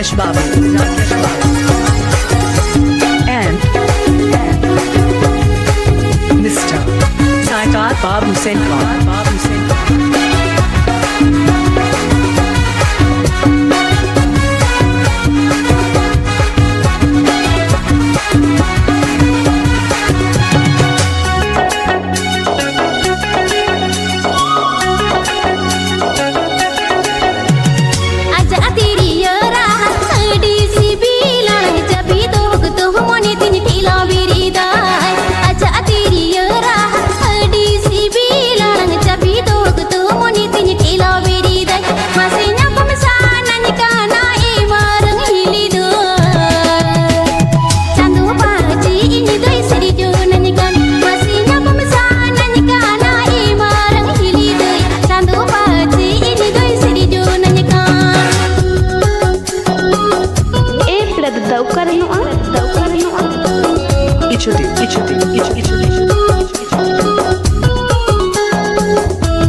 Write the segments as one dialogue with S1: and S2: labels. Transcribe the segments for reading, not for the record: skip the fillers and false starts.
S1: Rakesh Babu, and Mr. Saikar Babu Senkar.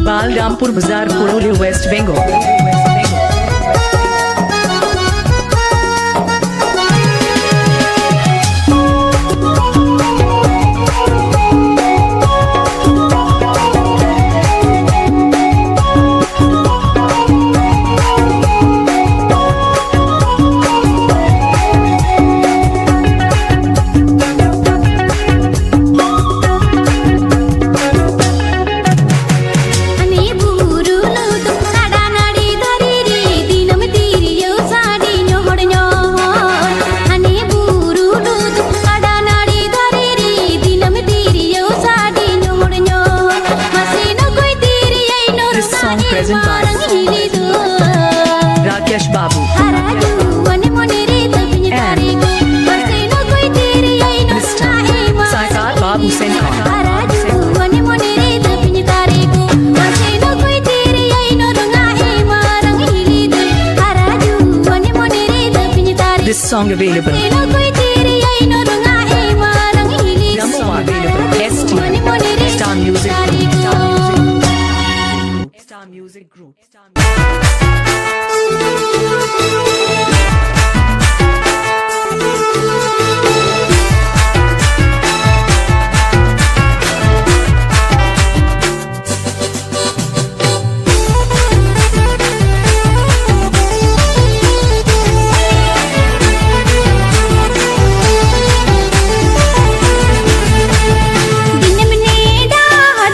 S1: Balrampur Bazaar, Purulia, West Bengal. Present by Rakesh Babu and Mr. Saikar Babu Senkar. This song available. Number 1 available. ST Star Music. Star Music Group.
S2: दिन में डा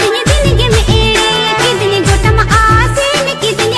S2: दिन दिन के मेरे कितने गोटम आसे न कितने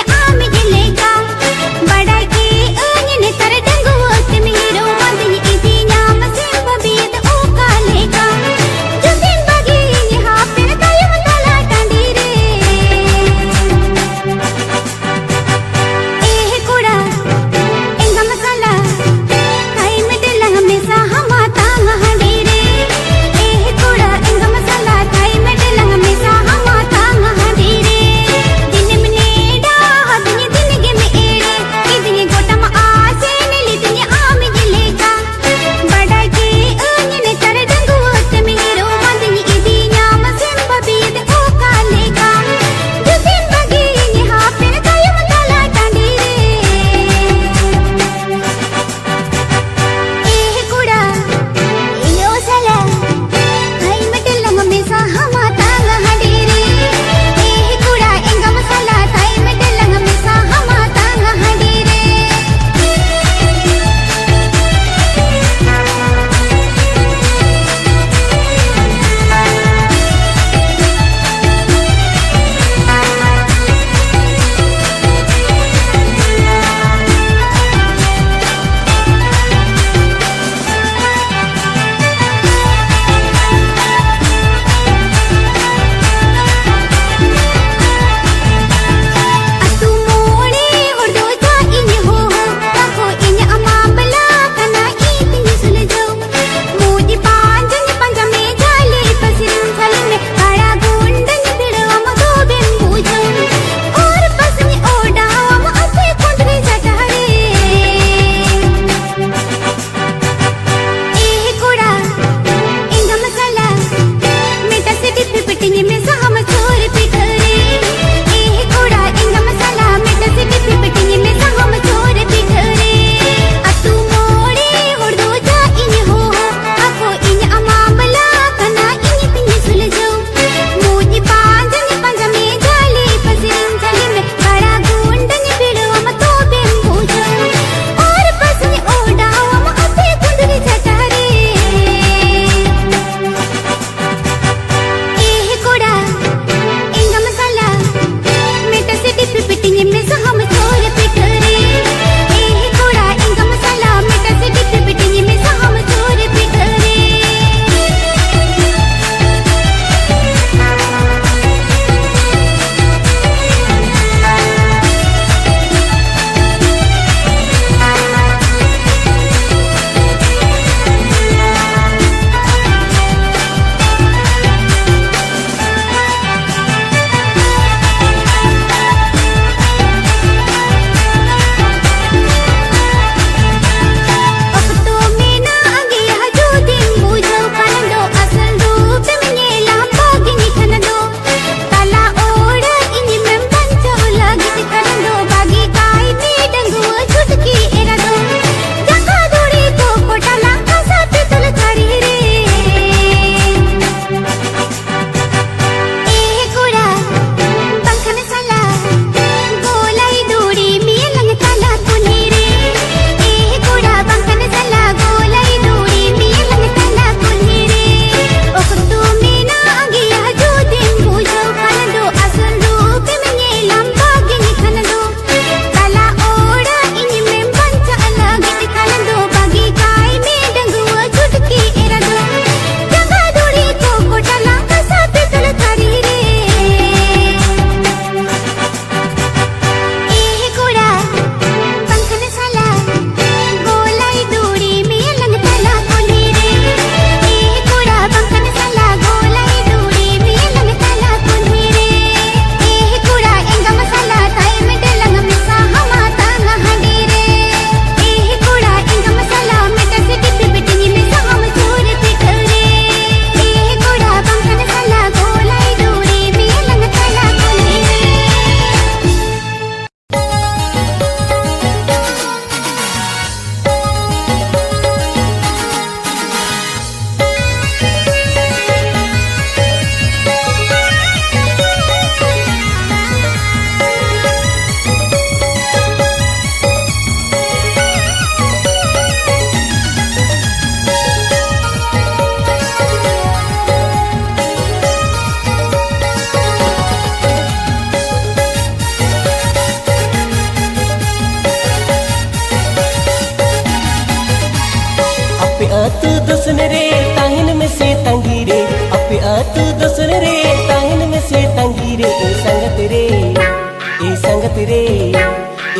S2: तू दोसन रे ताहिन में से तंगी रे ए संगत रे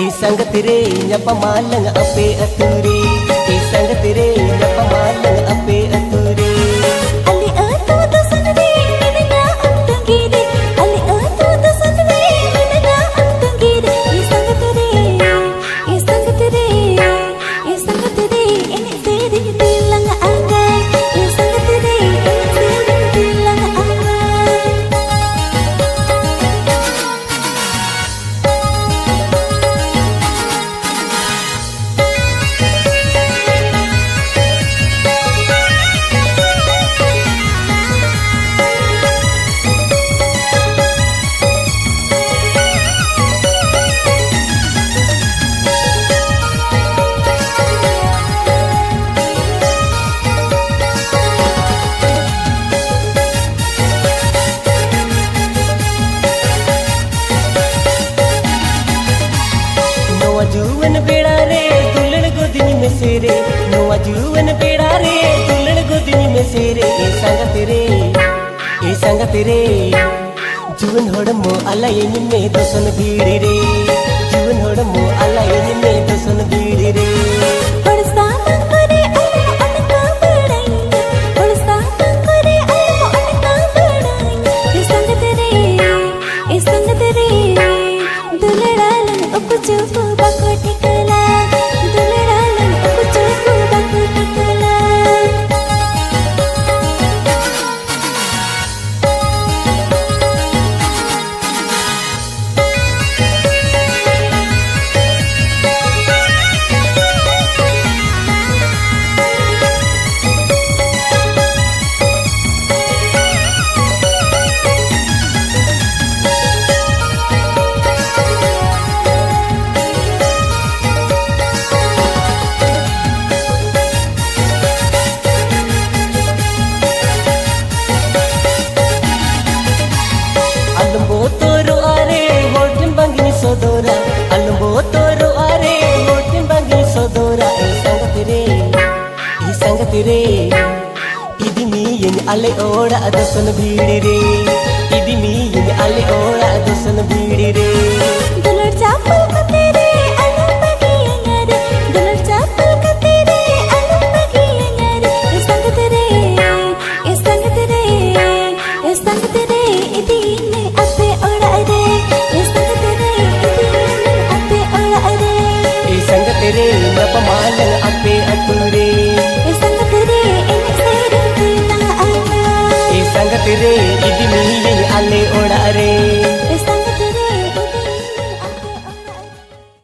S2: ए संगत रे nyapa malang ape ature ए संगत रे nyapa malang ape ature
S3: Ali atu dosan re minna antangi re Ali atu dosan re minna antangi re e sangat re e sangat re e sangat re ini seri tilang angai e sangat re ini seri tilang angai
S2: जुवन बेड़ा रे दुल्हन गोदिनी में सेरे नोआ जुवन बेड़ा रे दुल्हन गोदिनी में सेरे ए संगत रे जुवन होड़मो अलायनी में दोसन भीड़ रे जुवन होड़मो अलायनी में दोसन भीड़ रे
S3: पड़सा करे अलमो अनका बड़ाई पड़सा करे अलमो अनका बड़ाई ए संगत रे दुलड़ालन उपचुप बाको टिकला दुलड़ालन उपचुप बाको टिकला
S2: अलम्बो तोरो आरे होठन बंगिनी सोदोरा अलम्बो तोरो आरे होठन बंगिनी सोदोरा ए संगत रे इदी मी यन अले ओड़ा दोसन भीड़ रे इदी मी यन अले ओड़ा दोसन भीड़ रे
S3: दुलड़ चापल कते रे अलम बगिया रे दुलड़ चापल कते रे अलम बगिया रे ए संगत रे ए संगत रे ए संगत रे इदी ने अपे ओड़ा रे ए संगत रे इदी ने अपे ओड़ा रे
S2: ए संगत रे nyapa malang ape ature
S3: ए संगत रे इन सेरी तिला आना
S2: ए संगत रे इदी मी यन अले ओड़ा रे